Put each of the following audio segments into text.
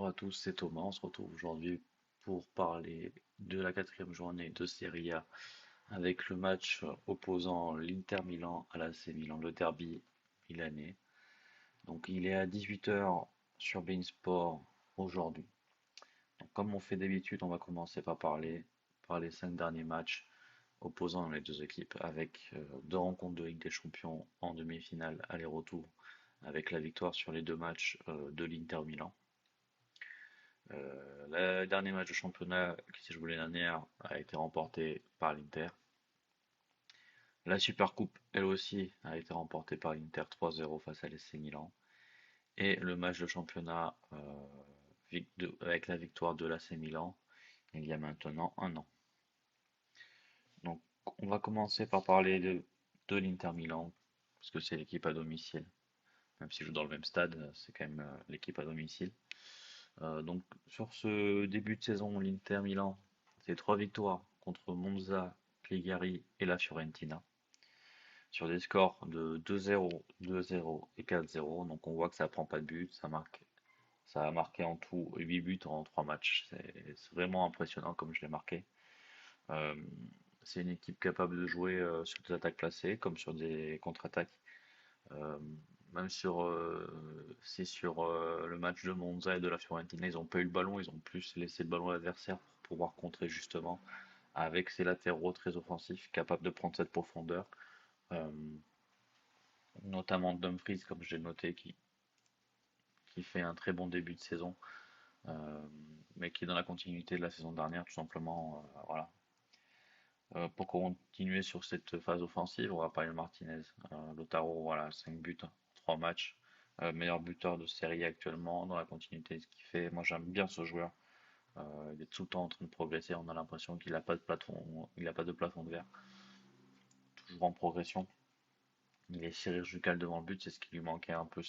Bonjour à tous, c'est Thomas. On se retrouve aujourd'hui pour parler de la quatrième journée de Serie A avec le match opposant l'Inter Milan à l'AC Milan, le derby milanais. Donc il est à 18 h sur beIN Sport aujourd'hui. Donc, comme on fait d'habitude, on va commencer par les 5 derniers matchs opposant les deux équipes avec deux rencontres de Ligue des Champions en demi-finale aller-retour avec la victoire sur les deux matchs de l'Inter Milan. Le dernier match de championnat qui s'est joué l'année dernière a été remporté par l'Inter. La Supercoupe, elle aussi, a été remportée par l'Inter 3-0 face à l'SC Milan. Et le match de championnat avec la victoire de l'AC Milan il y a maintenant un an. Donc on va commencer par parler de l'Inter Milan, parce que c'est l'équipe à domicile. Même s'ils jouent dans le même stade, c'est quand même l'équipe à domicile. Donc sur ce début de saison, l'Inter Milan, c'est 3 victoires contre Monza, Cagliari et la Fiorentina, sur des scores de 2-0, 2-0 et 4-0. Donc on voit que ça prend pas de but, ça a marqué en tout 8 buts en 3 matchs. C'est vraiment impressionnant comme je l'ai marqué. Euh, c'est une équipe capable de jouer sur des attaques placées comme sur des contre-attaques. Euh, Même si sur le match de Monza et de la Fiorentina, ils n'ont pas eu le ballon, ils ont plus laissé le ballon à l'adversaire pour pouvoir contrer justement avec ses latéraux très offensifs, capables de prendre cette profondeur. Euh, Notamment Dumfries, comme j'ai noté, qui fait un très bon début de saison, euh, mais qui est dans la continuité de la saison dernière, tout simplement. Voilà. Pour continuer sur cette phase offensive, on va parler de Martinez. Lautaro, voilà, 5 buts, 3 matchs. Meilleur buteur de série actuellement, dans la continuité de ce qu'il fait. Moi j'aime bien ce joueur. Il est tout le temps en train de progresser. On a l'impression qu'il n'a pas de plafond, il a pas de plafond de verre. Toujours en progression. Il est chirurgical devant le but, c'est ce qui lui manquait un peu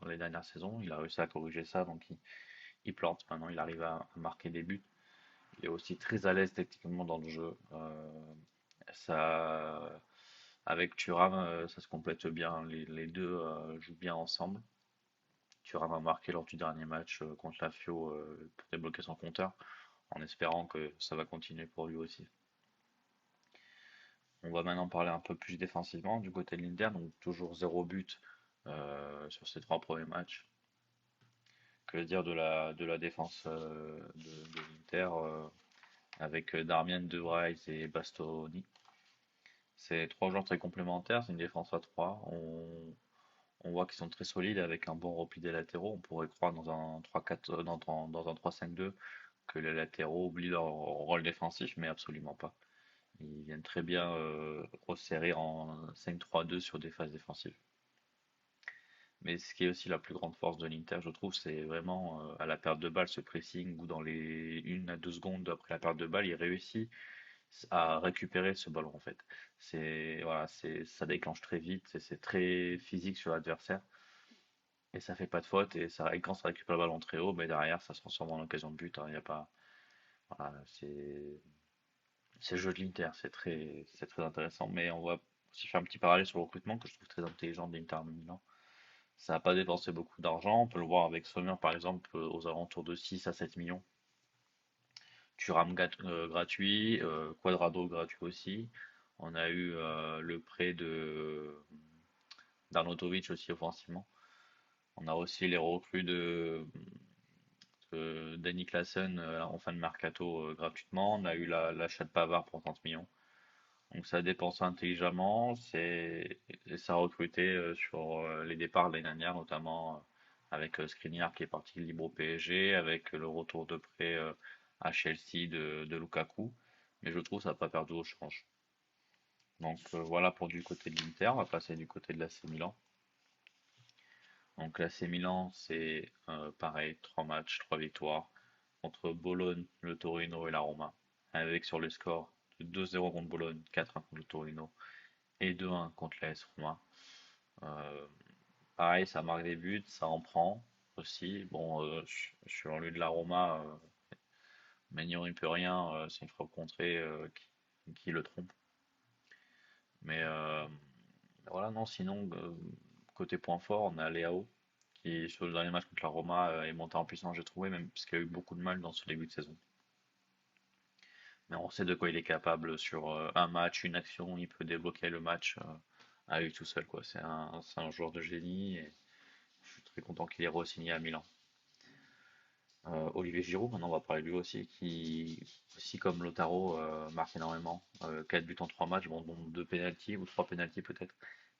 les dernières saisons. Il a réussi à corriger ça, donc il plante. Maintenant, il arrive à marquer des buts. Il est aussi très à l'aise techniquement dans le jeu. Ça, Avec Thuram, ça se complète bien. Les deux jouent bien ensemble. Thuram a marqué lors du dernier match contre la Fio pour débloquer son compteur, en espérant que ça va continuer pour lui aussi. On va maintenant parler un peu plus défensivement du côté de l'Inter, donc toujours 0 but sur ces 3 premiers matchs. Que dire de la défense de l'Inter avec Darmian, De Vrij et Bastoni. C'est 3 joueurs très complémentaires, c'est une défense à 3. On voit qu'ils sont très solides avec un bon repli des latéraux. On pourrait croire dans un 3-4, dans un 3-5-2 que les latéraux oublient leur rôle défensif, mais absolument pas. Ils viennent très bien resserrer en 5-3-2 sur des phases défensives. Mais ce qui est aussi la plus grande force de l'Inter, je trouve, c'est vraiment à la perte de balle, ce pressing où dans les 1 à 2 secondes après la perte de balle, il réussit à récupérer ce ballon en fait. Ça déclenche très vite, c'est très physique sur l'adversaire et ça fait pas de faute et quand ça récupère le ballon très haut, mais derrière ça se transforme en occasion de but. Il y a pas, voilà, c'est le jeu de l'Inter, c'est très intéressant. Mais on va aussi faire un petit parallèle sur le recrutement que je trouve très intelligent de l'Inter Milan. Ça n'a pas dépensé beaucoup d'argent. On peut le voir avec Sommer par exemple aux alentours de 6 à 7 millions. Thuram gratuit, Quadrado gratuit aussi. On a eu le prêt de d'Arnautovic aussi offensivement. On a aussi les recrues de Danny Claesen en fin de mercato gratuitement. On a eu l'achat de Pavard pour 30 millions. Donc ça a dépensé intelligemment. Et ça a recruté sur les départs de l'année dernière, notamment avec Skriniar qui est parti libre au PSG, avec le retour de prêt à Chelsea de Lukaku. Mais je trouve que ça n'a pas perdu au change. Donc voilà pour du côté de l'Inter. On va passer du côté de l'AC Milan. Donc l'AC Milan, c'est pareil, 3 matchs, 3 victoires contre Bologne, le Torino et la Roma, avec sur le score de 2-0 contre Bologne, 4-1 contre le Torino et 2-1 contre l'AS Roma. Euh, Pareil, ça marque des buts, ça en prend aussi. Bon, sur lui de la Roma, Maignan il peut rien, c'est une frappe contrée qui le trompe. Mais voilà, non, sinon, côté point fort, on a Leao qui sur le dernier match contre la Roma est monté en puissance, j'ai trouvé, même parce qu'il a eu beaucoup de mal dans ce début de saison. Mais on sait de quoi il est capable sur un match, une action, il peut débloquer le match à lui tout seul, quoi. C'est un joueur de génie et je suis très content qu'il ait re-signé à Milan. Olivier Giroud, maintenant on va parler de lui aussi, qui aussi comme Lautaro marque énormément. 4 buts en 3 matchs, bon, dont 2 pénaltys ou 3 pénaltys peut-être,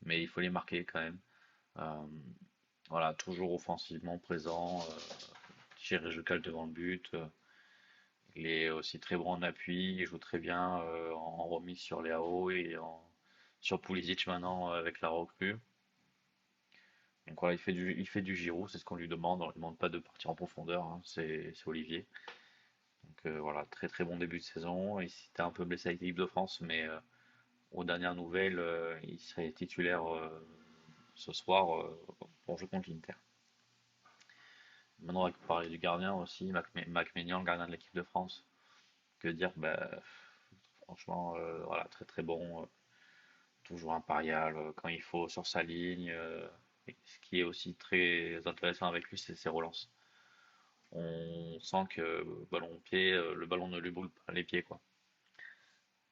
mais il faut les marquer quand même. Euh, voilà, toujours offensivement présent, tir je cale devant le but. Il est aussi très bon en appui, il joue très bien en remise sur les AO et sur Pulisic maintenant avec la recrue. Donc voilà, il fait du Giroud, c'est ce qu'on lui demande. On ne lui demande pas de partir en profondeur, hein, c'est Olivier. Donc voilà, très très bon début de saison. Il s'était un peu blessé avec l'équipe de France, mais aux dernières nouvelles, il serait titulaire ce soir pour jouer contre l'Inter. Maintenant, on va parler du gardien aussi, Mac Maignan, le gardien de l'équipe de France. Que dire? Bah, franchement, voilà, très très bon. Toujours impariable quand il faut sur sa ligne. Et ce qui est aussi très intéressant avec lui, c'est ses relances. On sent que ballon au pied, le ballon ne lui brûle pas les pieds, quoi.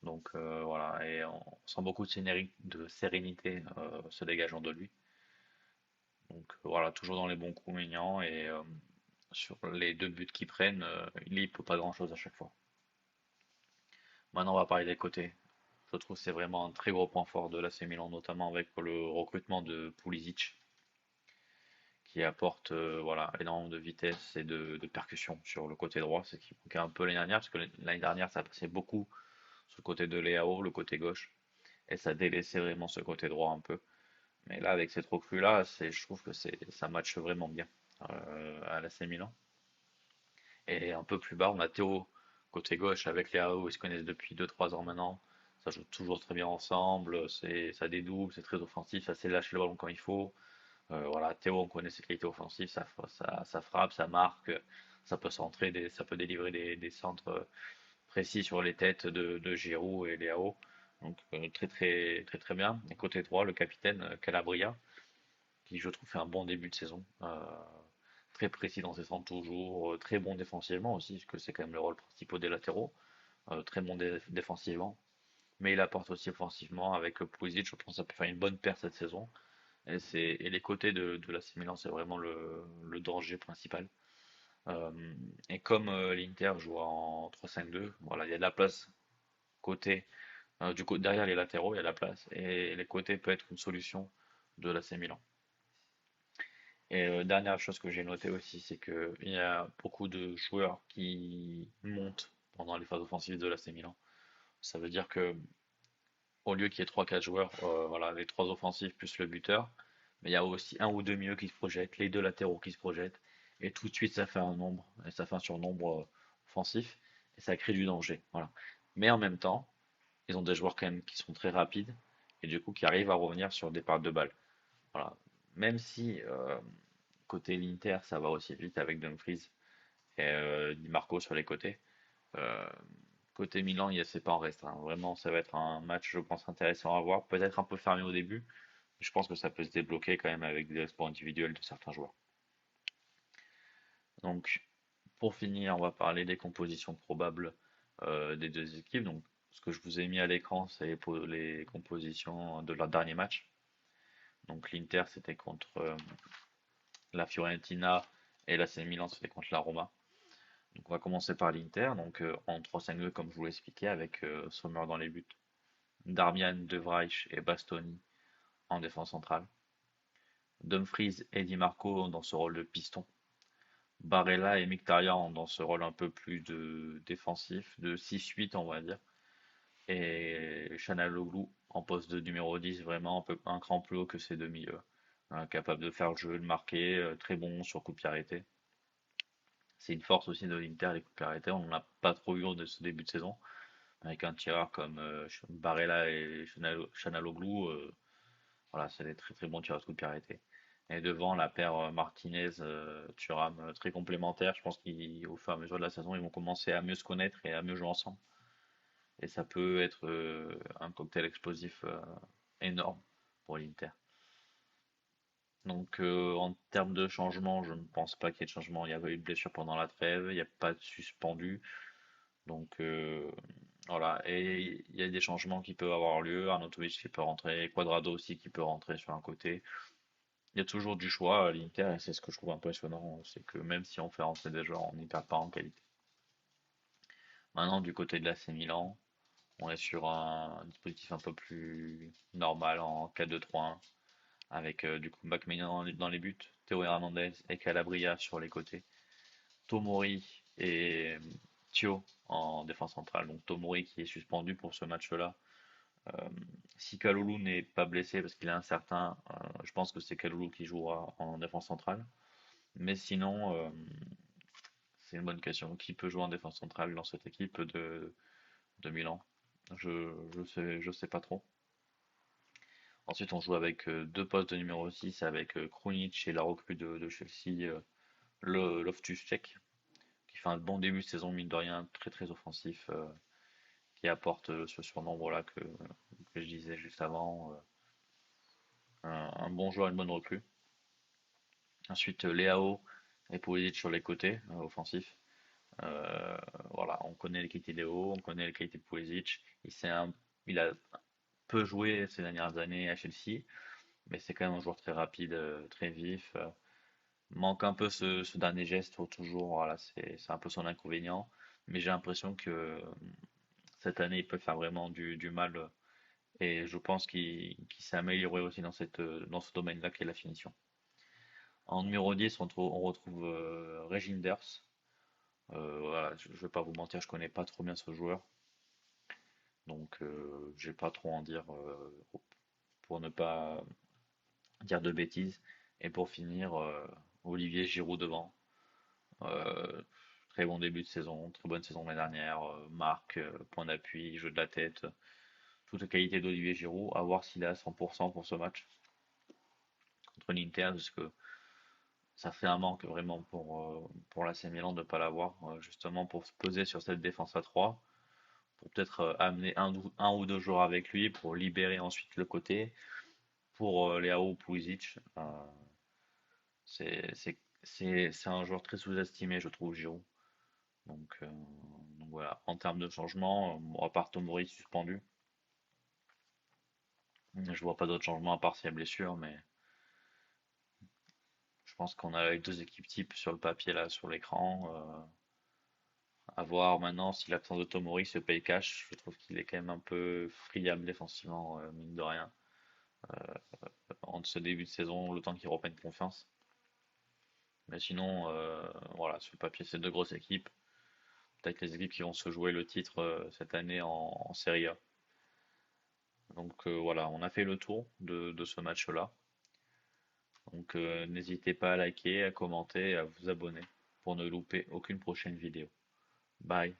Donc voilà, et on sent beaucoup de sérénité se dégageant de lui. Donc voilà, toujours dans les bons coups Maignan et sur les 2 buts qu'ils prennent, il peut pas grand-chose à chaque fois. Maintenant, on va parler des côtés. Je trouve que c'est vraiment un très gros point fort de l'AC Milan, notamment avec le recrutement de Pulisic, qui apporte voilà, énormément de vitesse et de percussion sur le côté droit, c'est qui manquait un peu l'année dernière, parce que l'année dernière, ça passait beaucoup sur le côté de Leao, le côté gauche, et ça délaissait vraiment ce côté droit un peu. Mais là, avec cette recrue-là, je trouve que ça matche vraiment bien à l'AC Milan. Et un peu plus bas, on a Théo, côté gauche, avec Leao, ils se connaissent depuis 2-3 ans maintenant. Ça joue toujours très bien ensemble, ça dédouble, c'est très offensif, ça sait lâcher le ballon quand il faut. Voilà, Théo, on connaît ses qualités offensives, ça frappe, ça marque, ça peut centrer, ça peut délivrer des centres précis sur les têtes de Giroud et Leao. Donc très très très très bien. Et côté droit, le capitaine Calabria, qui je trouve fait un bon début de saison. Très précis dans ses centres toujours, très bon défensivement aussi, parce que c'est quand même le rôle principal des latéraux. Très bon défensivement. Mais il apporte aussi offensivement avec Pulisic, je pense que ça peut faire une bonne paire cette saison. Et les côtés de l'AC Milan, c'est vraiment le danger principal. Euh, et comme l'Inter joue en 3-5-2, voilà, il y a de la place côté, derrière les latéraux, il y a de la place. Et les côtés peut être une solution de l'AC Milan. Et dernière chose que j'ai noté aussi, c'est qu'il y a beaucoup de joueurs qui montent pendant les phases offensives de l'AC Milan. Ça veut dire que au lieu qu'il y ait 3-4 joueurs, voilà, les 3 offensifs plus le buteur, mais il y a aussi un ou deux milieux qui se projettent, les 2 latéraux qui se projettent, et tout de suite ça fait un nombre, et ça fait un surnombre offensif, et ça crée du danger. Voilà. Mais en même temps, ils ont des joueurs quand même qui sont très rapides, et du coup qui arrivent à revenir sur des parts de balles. Voilà. Même si côté l'Inter, ça va aussi vite avec Dumfries et Di Marco sur les côtés. Euh, Côté Milan, c'est pas en reste, hein. Vraiment, ça va être un match, je pense, intéressant à voir. Peut-être un peu fermé au début, mais je pense que ça peut se débloquer quand même avec des sports individuels de certains joueurs. Donc, pour finir, on va parler des compositions probables des deux équipes. Donc, ce que je vous ai mis à l'écran, c'est pour les compositions de leur dernier match. Donc, l'Inter, c'était contre la Fiorentina et l'AC Milan, c'était contre la Roma. Donc, on va commencer par l'Inter, donc en 3-5-2, comme je vous l'ai expliqué, avec Sommer dans les buts, Darmian, De Vrij et Bastoni en défense centrale. Dumfries et Di Marco dans ce rôle de piston. Barella et Mkhitaryan dans ce rôle un peu plus de défensif, de 6-8 on va dire. Et Çalhanoğlu en poste de numéro 10, vraiment un cran plus haut que ces deux milieux. Capable de faire le jeu, de marquer, très bon sur coup de pied arrêté. C'est une force aussi de l'Inter, les coups de pied arrêtés. On n'en a pas trop eu de ce début de saison. Avec un tireur comme Barella et Çalhanoğlu, voilà, c'est des très très bons tireurs de coups de pied arrêtés. Et devant, la paire Martinez-Thuram, très complémentaire. Je pense qu'au fur et à mesure de la saison, ils vont commencer à mieux se connaître et à mieux jouer ensemble. Et ça peut être un cocktail explosif énorme pour l'Inter. Donc en termes de changement, je ne pense pas qu'il y ait de changement. Il y avait eu une blessure pendant la trêve, il n'y a pas de suspendu. Donc voilà, et il y a des changements qui peuvent avoir lieu. Arnautovic qui peut rentrer, Quadrado aussi qui peut rentrer sur un côté. Il y a toujours du choix à l'Inter et c'est ce que je trouve impressionnant, c'est que même si on fait rentrer des joueurs, on n'y perd pas en qualité. Maintenant, du côté de l'AC Milan, on est sur un dispositif un peu plus normal en 4-2-3-1 avec du coup McMahon dans les buts, Théo Hernandez et Calabria sur les côtés, Tomori et Thio en défense centrale. Donc Tomori qui est suspendu pour ce match-là. Euh, Si Kalulu n'est pas blessé parce qu'il est incertain, je pense que c'est Kalulu qui jouera en défense centrale. Mais sinon, c'est une bonne question. Qui peut jouer en défense centrale dans cette équipe de Milan? Je sais pas trop. Ensuite, on joue avec deux postes de numéro 6 avec Krunic et la recrue de Chelsea, le Loftus-Cheek, qui fait un bon début de saison, mine de rien, très très offensif, qui apporte ce surnombre-là que je disais juste avant. Un bon joueur, une bonne recrue. Ensuite, Leao et Pulisic sur les côtés offensifs. Euh, voilà, on connaît les qualités de Léo, on connaît les qualités de Pulisic. Il a peu joué ces dernières années à Chelsea, mais c'est quand même un joueur très rapide, très vif. Manque un peu ce dernier geste, faut toujours, voilà, c'est un peu son inconvénient. Mais j'ai l'impression que cette année, il peut faire vraiment du mal. Et je pense qu'il s'est amélioré aussi dans ce domaine-là qui est la finition. En numéro 10, on retrouve Reginders. Voilà, je ne vais pas vous mentir, je connais pas trop bien ce joueur. Donc, j'ai pas trop à en dire pour ne pas dire de bêtises. Et pour finir, Olivier Giroud devant. Euh, Très bon début de saison, très bonne saison l'année dernière. Marque, point d'appui, jeu de la tête. Toute la qualité d'Olivier Giroud. À voir s'il est à 100% pour ce match contre l'Inter, parce que ça fait un manque vraiment pour l'AC Milan de ne pas l'avoir, justement pour se poser sur cette défense à 3 pour peut-être amener un ou deux joueurs avec lui pour libérer ensuite le côté pour Leao Pulisic. C'est un joueur très sous-estimé, je trouve, Giroud. Donc voilà, en termes de changement, bon, à part Tomori suspendu, je vois pas d'autres changements à part s'il y a blessure, mais je pense qu'on a les deux équipes types sur le papier là, sur l'écran. À voir maintenant si l'absence de Tomori se paye cash. Je trouve qu'il est quand même un peu friable défensivement, mine de rien, en ce début de saison, le temps qu'il reprenne confiance. Mais sinon, voilà, sur le papier, c'est deux grosses équipes. Peut-être les équipes qui vont se jouer le titre cette année en Serie A. Donc voilà, on a fait le tour de ce match-là. Donc n'hésitez pas à liker, à commenter et à vous abonner pour ne louper aucune prochaine vidéo. Bye.